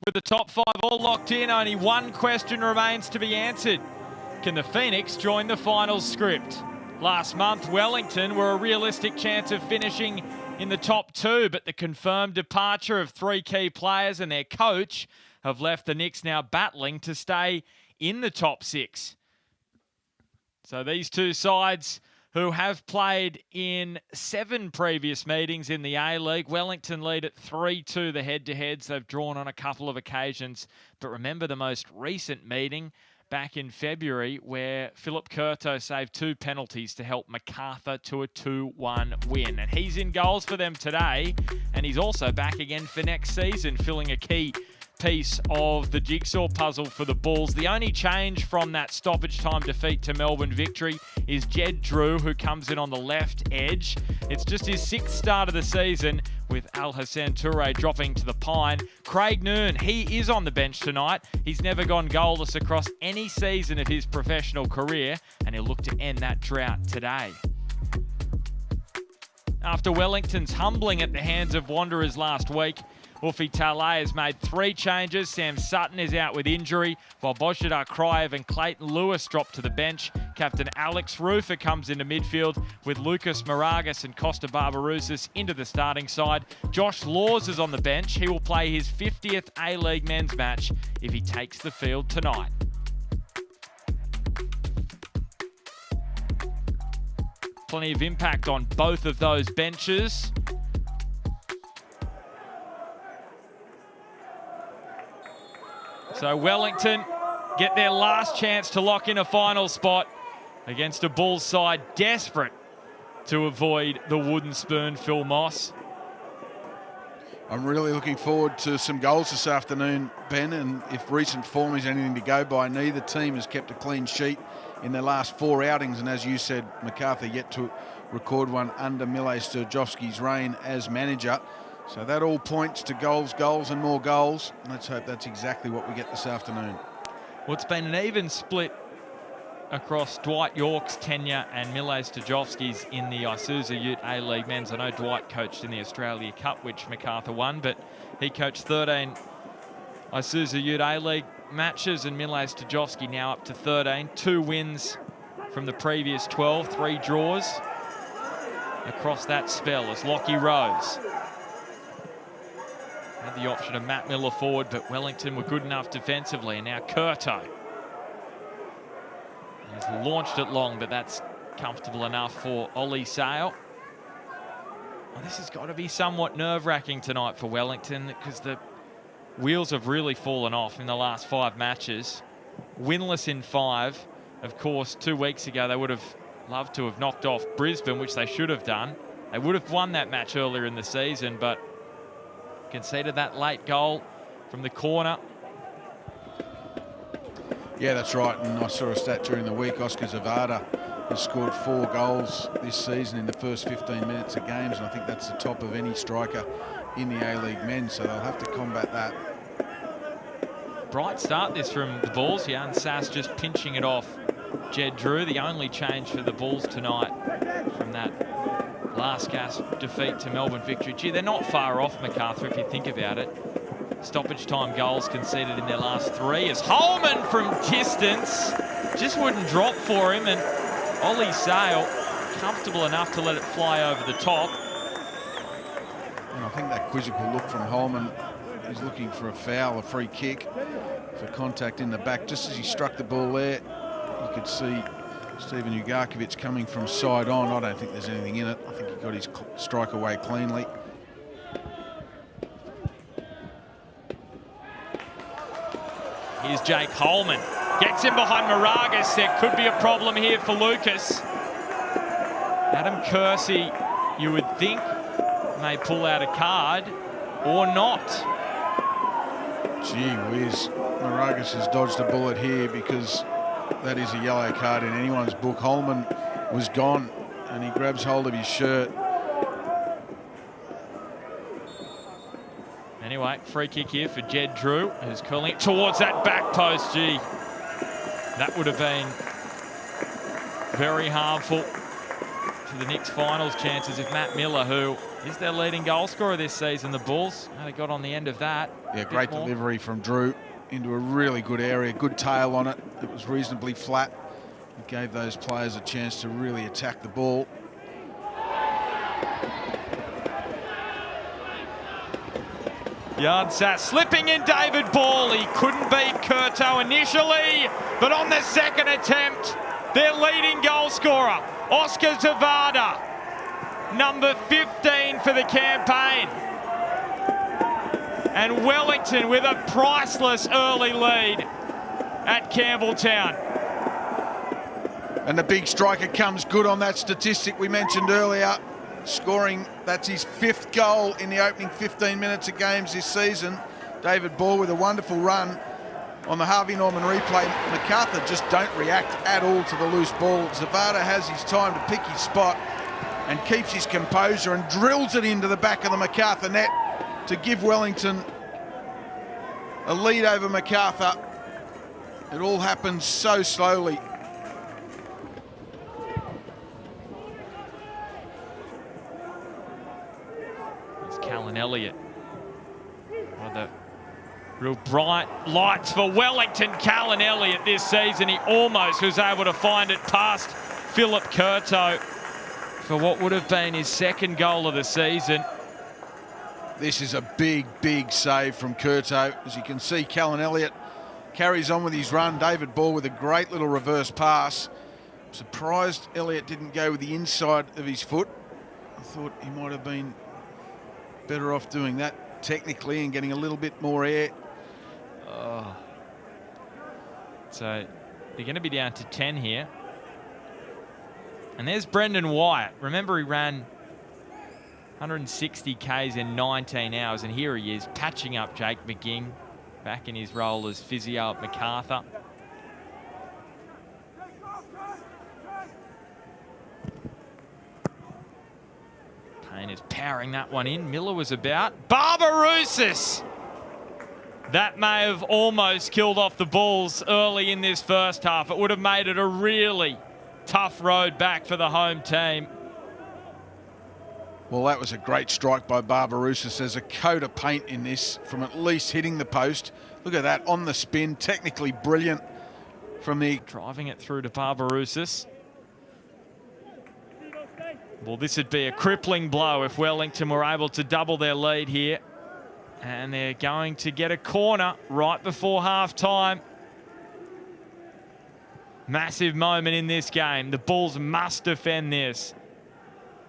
With the top 5 all locked in, only one question remains to be answered. Can the Phoenix join the finals script? Last month, Wellington were a realistic chance of finishing in the top 2, but the confirmed departure of 3 key players and their coach have left the Knicks now battling to stay in the top 6. So these two sides who have played in 7 previous meetings in the A-League. Wellington lead at 3-2 the head-to-heads. They've drawn on a couple of occasions. But remember the most recent meeting back in February where Philip Curto saved 2 penalties to help Macarthur to a 2-1 win. And he's in goals for them today. And he's also back again for next season, filling a key piece of the jigsaw puzzle for the Bulls. The only change from that stoppage time defeat to Melbourne victory is Jed Drew, who comes in on the left edge. It's just his 6th start of the season, with Al Hassan Toure dropping to the pine. Craig Noon, he is on the bench tonight. He's never gone goalless across any season of his professional career, and he'll look to end that drought today. After Wellington's humbling at the hands of Wanderers last week, Ufi Tale has made 3 changes. Sam Sutton is out with injury, while Bojidar Kraev and Clayton Lewis drop to the bench. Captain Alex Rufer comes into midfield with Lucas Moragas and Costa Barbarouses into the starting side. Josh Laws is on the bench. He will play his 50th A-League men's match if he takes the field tonight. Plenty of impact on both of those benches. So Wellington get their last chance to lock in a final spot against a Bulls side desperate to avoid the wooden spoon, Phil Moss. I'm really looking forward to some goals this afternoon, Ben, and if recent form is anything to go by, neither team has kept a clean sheet in their last 4 outings, and as you said, Macarthur yet to record one under Mile Sturjovski's reign as manager. So that all points to goals, goals and more goals. Let's hope that's exactly what we get this afternoon. Well, it's been an even split across Dwight York's tenure and Mile Sturjovski's in the Isuzu UTE A-League men's. I know Dwight coached in the Australia Cup, which Macarthur won, but he coached 13 Isuzu UTE A-League matches, and Mile Sturjovski now up to 13. 2 wins from the previous 12, 3 draws across that spell as Lockie Rose had the option of Matt Miller forward, but Wellington were good enough defensively. And now Curto has launched it long, but that's comfortable enough for Ollie Sale. Well, this has got to be somewhat nerve-wracking tonight for Wellington, because the wheels have really fallen off in the last 5 matches. Winless in 5. Of course, 2 weeks ago, they would have loved to have knocked off Brisbane, which they should have done. They would have won that match earlier in the season, but conceded that late goal from the corner. Yeah, that's right. And I saw a stat during the week. Oscar Zavada has scored 4 goals this season in the first 15 minutes of games. And I think that's the top of any striker in the A-League men. So they'll have to combat that. Bright start this from the Bulls. Yeah, and Sass just pinching it off Jed Drew. The only change for the Bulls tonight from that last gasp defeat to Melbourne victory. Gee, they're not far off Macarthur if you think about it. Stoppage time goals conceded in their last 3 as Holman from distance just wouldn't drop for him, and Ollie Sale comfortable enough to let it fly over the top. And I think that quizzical look from Holman, he's looking for a foul, a free kick for contact in the back. Just as he struck the ball there, you could see Steven Ugarkovic coming from side on. I don't think there's anything in it. I think he got his strike away cleanly. Here's Jake Holman. Gets in behind Moragas. There could be a problem here for Lucas. Adam Kersey, you would think, may pull out a card or not. Gee whiz. Moragas has dodged a bullet here, because that is a yellow card in anyone's book. Holman was gone, and he grabs hold of his shirt. Anyway, free kick here for Jed Drew, who's curling it towards that back post. Gee, that would have been very harmful to the Knicks finals chances if Matt Miller, who is their leading goal scorer this season, the Bulls, only got on the end of that. Yeah, great delivery from Drew into a really good area, good tail on it. It was reasonably flat. It gave those players a chance to really attack the ball. Yarnsat slipping in David Ball. He couldn't beat Curto initially, but on the second attempt, their leading goal scorer, Oscar Zavada, number 15 for the campaign. And Wellington with a priceless early lead at Campbelltown. And the big striker comes good on that statistic we mentioned earlier, scoring, that's his 5th goal in the opening 15 minutes of games this season. David Ball with a wonderful run on the Harvey Norman replay. Macarthur just don't react at all to the loose ball. Zavada has his time to pick his spot and keeps his composure and drills it into the back of the Macarthur net to give Wellington a lead over Macarthur. It all happens so slowly. Callan Elliott. One of the real bright lights for Wellington. Callan Elliott this season, he almost was able to find it past Philip Curto for what would have been his 2nd goal of the season. This is a big, big save from Curto. As you can see, Callan Elliott carries on with his run. David Ball with a great little reverse pass. I'm surprised Elliott didn't go with the inside of his foot. I thought he might have been better off doing that technically and getting a little bit more air. Oh. So they're going to be down to 10 here. And there's Brendan Wyatt. Remember, he ran 160 Ks in 19 hours, and here he is patching up Jake McGing back in his role as physio at Macarthur. Payne is powering that one in. Miller was about. Barbarousis! That may have almost killed off the Bulls early in this first half. It would have made it a really tough road back for the home team. Well, that was a great strike by Barbarousis. There's a coat of paint in this from at least hitting the post. Look at that on the spin. Technically brilliant from the... Driving it through to Barbarousis. Well, this would be a crippling blow if Wellington were able to double their lead here. And they're going to get a corner right before half-time. Massive moment in this game. The Bulls must defend this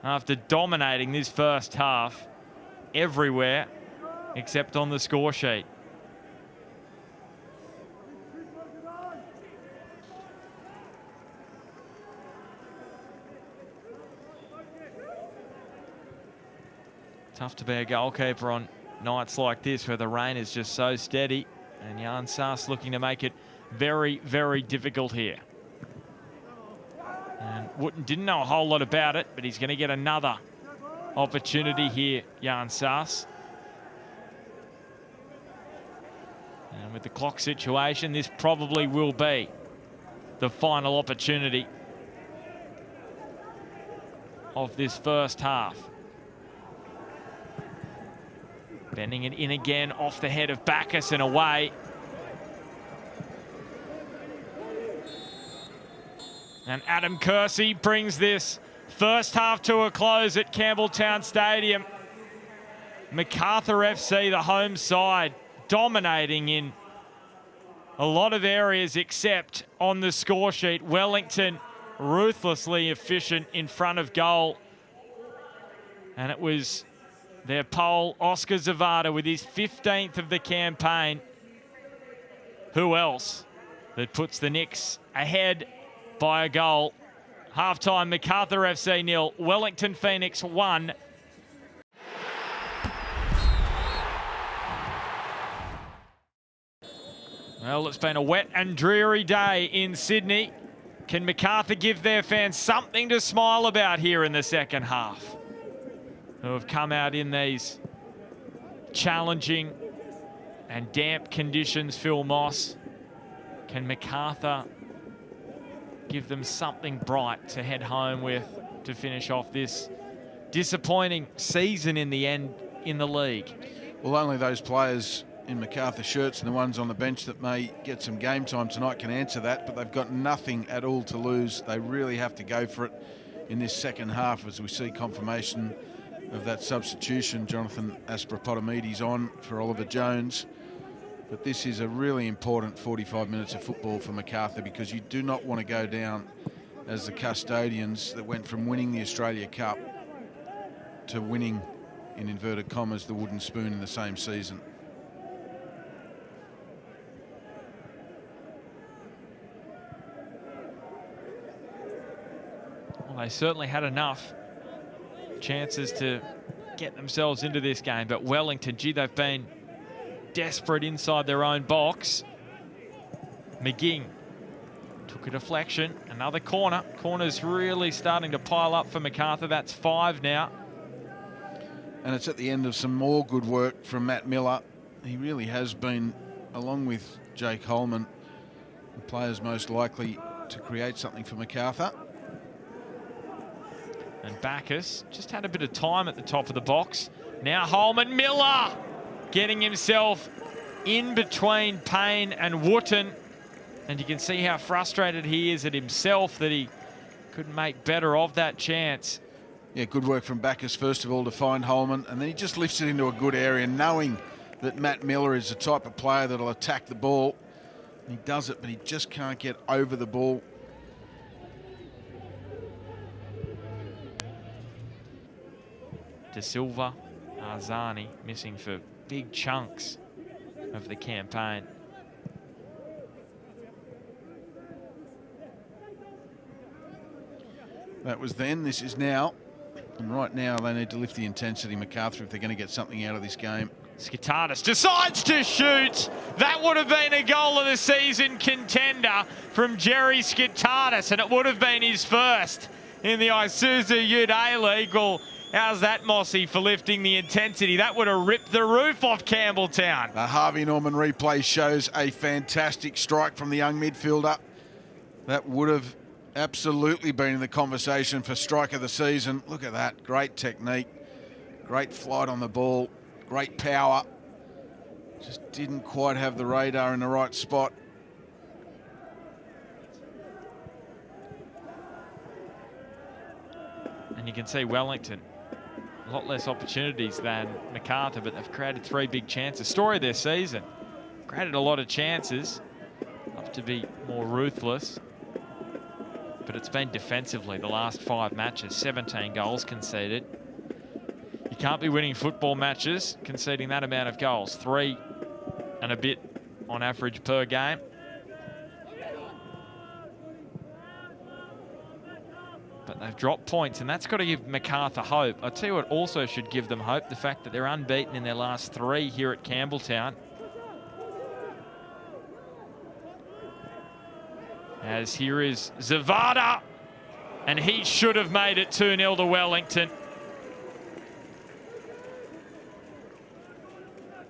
after dominating this first half everywhere except on the score sheet. Tough to be a goalkeeper on nights like this where the rain is just so steady, and Jan Saas looking to make it very, very difficult here. And Wooten didn't know a whole lot about it, but he's going to get another opportunity here, Jan Saas. And with the clock situation, this probably will be the final opportunity of this first half. Bending it in again off the head of Bacchus and away. And Adam Kersey brings this first half to a close at Campbelltown Stadium. Macarthur FC, the home side, dominating in a lot of areas except on the score sheet. Wellington ruthlessly efficient in front of goal. And it was their pole, Oscar Zavada, with his 15th of the campaign. Who else that puts the Knicks ahead by a goal? Half-time, Macarthur FC 0, Wellington Phoenix 1. Well, it's been a wet and dreary day in Sydney. Can Macarthur give their fans something to smile about here in the second half? Who have come out in these challenging and damp conditions, Phil Moss. Can Macarthur give them something bright to head home with to finish off this disappointing season in the end in the league. Well, only those players in Macarthur shirts and the ones on the bench that may get some game time tonight can answer that, but they've got nothing at all to lose. They really have to go for it in this second half as we see confirmation of that substitution. Jonathan Aspropotomides on for Oliver Jones. But this is a really important 45 minutes of football for Macarthur, because you do not want to go down as the custodians that went from winning the Australia Cup to winning, in inverted commas, the wooden spoon in the same season. Well, they certainly had enough chances to get themselves into this game, but Wellington, gee, they've been desperate inside their own box. McGing took a deflection, another corner. Corner's really starting to pile up for Macarthur. That's 5 now. And it's at the end of some more good work from Matt Miller. He really has been, along with Jake Holman, the players most likely to create something for Macarthur. And Bacchus just had a bit of time at the top of the box. Now Holman, Miller getting himself in between Payne and Wooten. And you can see how frustrated he is at himself that he couldn't make better of that chance. Yeah, good work from Bacchus, first of all, to find Holman. And then he just lifts it into a good area, knowing that Matt Miller is the type of player that'll attack the ball. And he does it, but he just can't get over the ball. De Silva, Arzani missing for big chunks of the campaign. That was then, this is now. And right now they need to lift the intensity, Macarthur, if they're going to get something out of this game. Skitardis decides to shoot. That would have been a goal of the season contender from Jerry Skitardis, and it would have been his first in the Isuzu UTE League. Well, how's that, Mossy, for lifting the intensity? That would have ripped the roof off Campbelltown. The Harvey Norman replay shows a fantastic strike from the young midfielder. That would have absolutely been in the conversation for strike of the season. Look at that, great technique, great flight on the ball, great power. Just didn't quite have the radar in the right spot. And you can see Wellington, a lot less opportunities than Macarthur, but they've created 3 big chances. Story of their season. Created a lot of chances. Love to be more ruthless. But it's been defensively the last 5 matches, 17 goals conceded. You can't be winning football matches conceding that amount of goals. 3 and a bit on average per game. But they've dropped points, and that's got to give Macarthur hope. I'll tell you what also should give them hope, the fact that they're unbeaten in their last 3 here at Campbelltown. As here is Zavada, and he should have made it 2-0 to Wellington.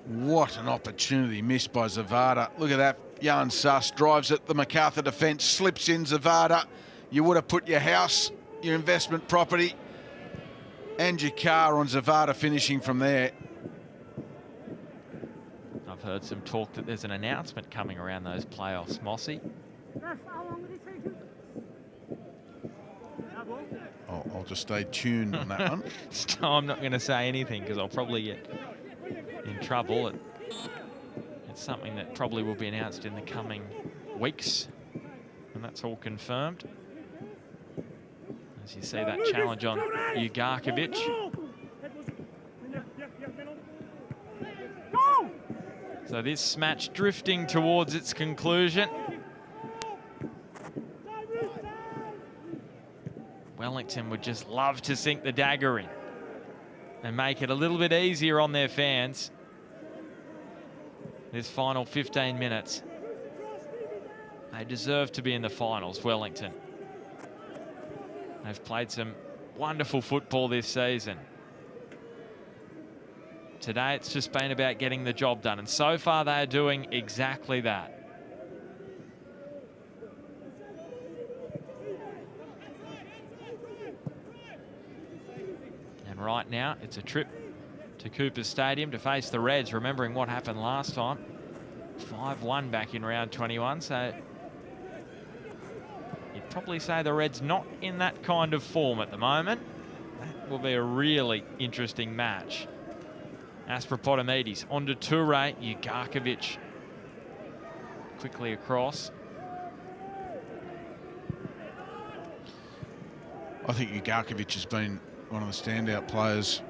What an opportunity missed by Zavada. Look at that. Jan Suss drives at the Macarthur defence, slips in Zavada. You would have put your house, your investment property, and your car on Zavada finishing from there. I've heard some talk that there's an announcement coming around those playoffs, Mossy. I'll just stay tuned on that one. I'm not going to say anything because I'll probably get in trouble. It's something that probably will be announced in the coming weeks, and that's all confirmed. As you see that challenge on Ugarkovic. So this match drifting towards its conclusion. Wellington would just love to sink the dagger in and make it a little bit easier on their fans. This final 15 minutes. They deserve to be in the finals, Wellington. They've played some wonderful football this season. Today it's just been about getting the job done, and so far they are doing exactly that. now. It's a trip to Cooper Stadium to face the Reds, remembering what happened last time. 5-1 back in round 21, so you'd probably say the Reds not in that kind of form at the moment. That will be a really interesting match. Aspropotomides onto Toure, Ugarkovic quickly across. I think Ugarkovic has been one of the standout players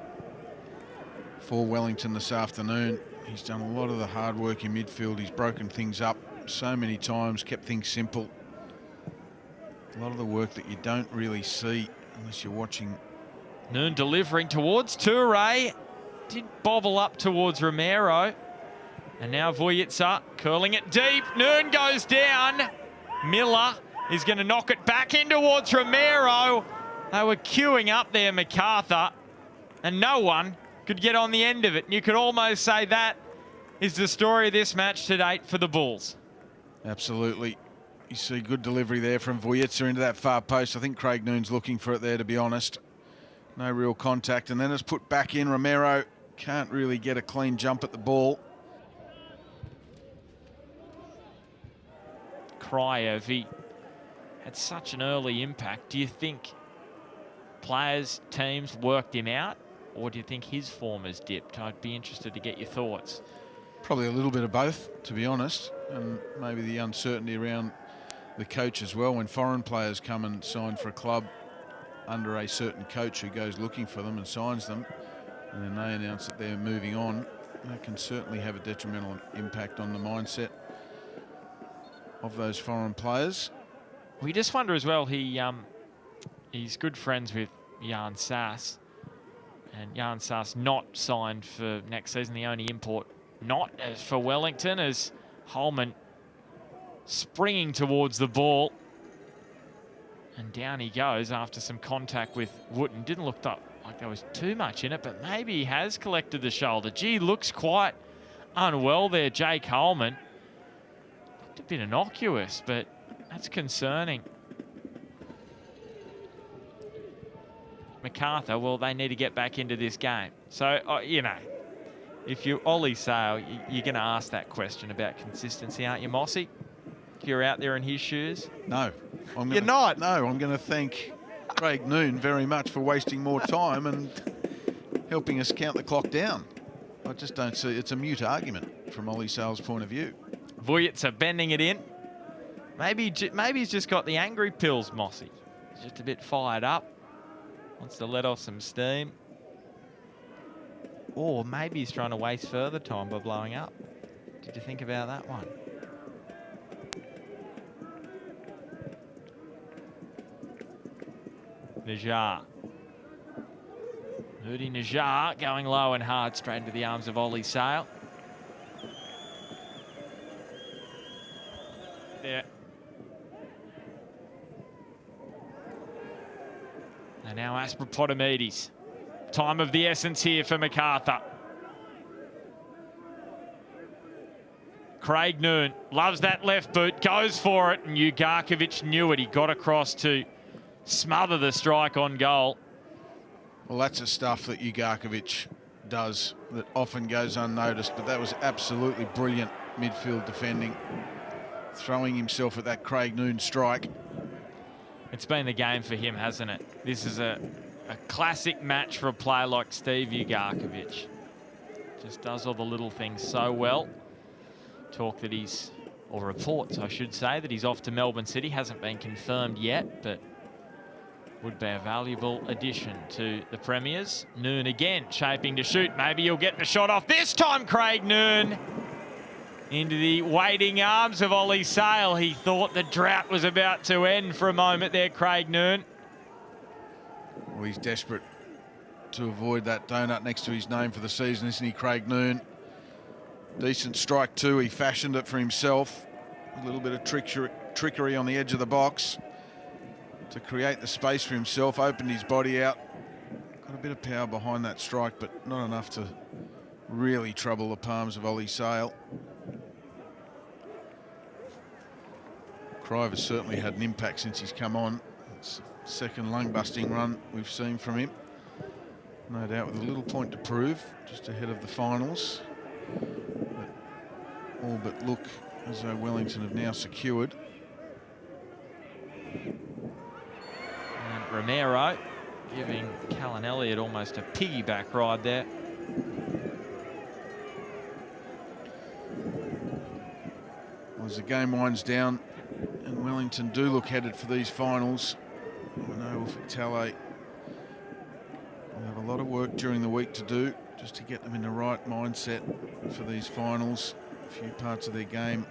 for Wellington this afternoon. He's done a lot of the hard work in midfield. He's broken things up so many times, kept things simple. A lot of the work that you don't really see unless you're watching. Noon delivering towards Toure. Did bobble up towards Romero. And now Vujica curling it deep. Noon goes down. Miller is going to knock it back in towards Romero. They were queuing up there, Macarthur, and no one could get on the end of it. And you could almost say that is the story of this match to date for the Bulls. Absolutely. You see good delivery there from Vujica into that far post. I think Craig Noon's looking for it there, to be honest. No real contact. And then it's put back in. Romero can't really get a clean jump at the ball. Cryer, he had such an early impact. Do you think players, teams worked him out, or do you think his form has dipped? I'd be interested to get your thoughts. Probably a little bit of both, to be honest, and maybe the uncertainty around the coach as well. When foreign players come and sign for a club under a certain coach who goes looking for them and signs them, and then they announce that they're moving on, that can certainly have a detrimental impact on the mindset of those foreign players. We just wonder as well, he's good friends with Jan Sass, and Jan Sass not signed for next season, the only import not as for Wellington, as Holman springing towards the ball. And down he goes after some contact with Wooten. Didn't look like there was too much in it, but maybe he has collected the shoulder. Gee, looks quite unwell there, Jake Holman. Looked a bit innocuous, but that's concerning. Macarthur, well, they need to get back into this game. So, you know, if you're Ollie Sale, you're going to ask that question about consistency, aren't you, Mossy? If you're out there in his shoes? No. You're not? No, I'm going to thank Craig Noon very much for wasting more time and helping us count the clock down. I just don't see, it's a mute argument from Ollie Sale's point of view. Vujica bending it in. Maybe he's just got the angry pills, Mossy. He's just a bit fired up. Wants to let off some steam. Or maybe he's trying to waste further time by blowing up. Did you think about that one? Najjar. Moody Najjar going low and hard straight into the arms of Ollie Sale. There. And now Aspropotomides. Time of the essence here for Macarthur. Craig Noon loves that left boot, goes for it, and Ugarkovic knew it. He got across to smother the strike on goal. Well, that's the stuff that Ugarkovic does that often goes unnoticed, but that was absolutely brilliant midfield defending, throwing himself at that Craig Noon strike. It's been the game for him, hasn't it? This is a classic match for a player like Steve Ugarkovic. Just does all the little things so well. Talk that he's, or reports I should say, that he's off to Melbourne City. Hasn't been confirmed yet, but would be a valuable addition to the Premiers. Noon again, shaping to shoot. Maybe he'll get the shot off this time, Craig Noon. Into the waiting arms of Ollie Sale. He thought the drought was about to end for a moment there, Craig Noon. Well, he's desperate to avoid that donut next to his name for the season, isn't he, Craig Noon? Decent strike too. He fashioned it for himself. A little bit of trickery on the edge of the box to create the space for himself. Opened his body out. Got a bit of power behind that strike, but not enough to really trouble the palms of Ollie Sale. Crive has certainly had an impact since he's come on. It's the second lung-busting run we've seen from him. No doubt with a little point to prove, just ahead of the finals. But all but look as though Wellington have now secured. And Romero giving Callan Elliott almost a piggyback ride there. As the game winds down and Wellington do look headed for these finals, I know Ufuk will have a lot of work during the week to do just to get them in the right mindset for these finals. A few parts of their game.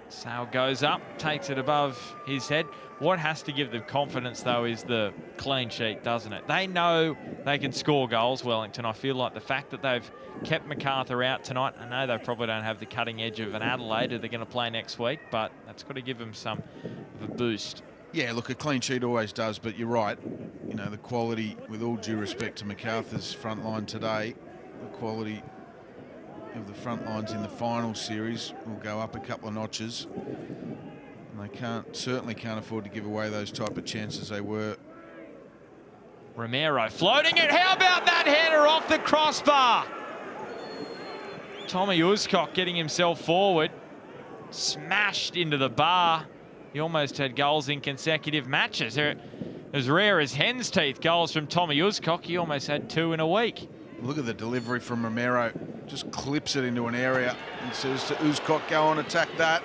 Sale goes up, takes it above his head. What has to give them confidence, though, is the clean sheet, doesn't it? They know they can score goals, Wellington. I feel like the fact that they've kept Macarthur out tonight, I know they probably don't have the cutting edge of an Adelaide who they're going to play next week, but that's got to give them some of a boost. Yeah, look, a clean sheet always does, but you're right. You know, the quality, with all due respect to Macarthur's front line today, the quality of the front lines in the final series will go up a couple of notches. And they certainly can't afford to give away those type of chances they were. Romero floating it. How about that header off the crossbar? Tommy Uscock getting himself forward. Smashed into the bar. He almost had goals in consecutive matches. They're as rare as hen's teeth goals from Tommy Uscock. He almost had 2 in a week. Look at the delivery from Romero. Just clips it into an area and says to Uscock, go on, attack that.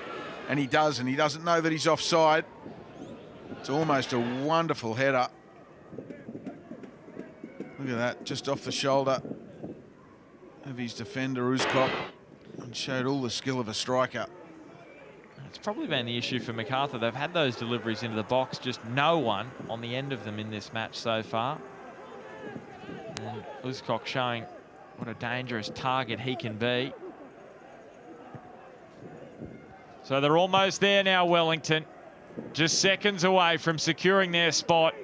And he does, and he doesn't know that he's offside. It's almost a wonderful header. Look at that, just off the shoulder of his defender, Uscock, and showed all the skill of a striker. It's probably been the issue for Macarthur. They've had those deliveries into the box, just no one on the end of them in this match so far. And Uscock showing what a dangerous target he can be. So they're almost there now, Wellington. Just seconds away from securing their spot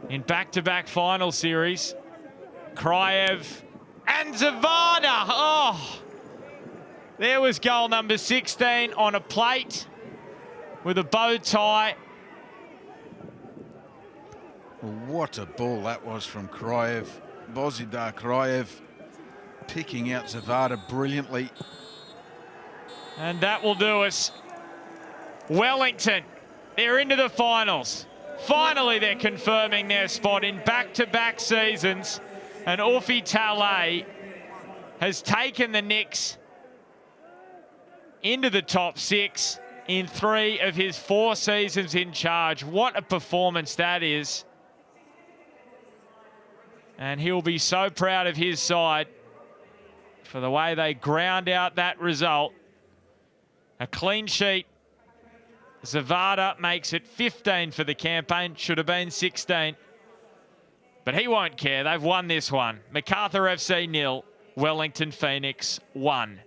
in back-to-back final series. Kraev and Zavada. Oh, there was goal number 16 on a plate with a bow tie. Well, what a ball that was from Kraev. Bozidar Kraev picking out Zavada brilliantly. And that will do us. Wellington, they're into the finals. Finally, they're confirming their spot in back-to-back seasons. And Ufi Talay has taken the Knicks into the top 6 in 3 of his 4 seasons in charge. What a performance that is. And he'll be so proud of his side for the way they ground out that result. A clean sheet. Zavada makes it 15 for the campaign. Should have been 16. But he won't care. They've won this one. Macarthur FC 0, Wellington Phoenix 1.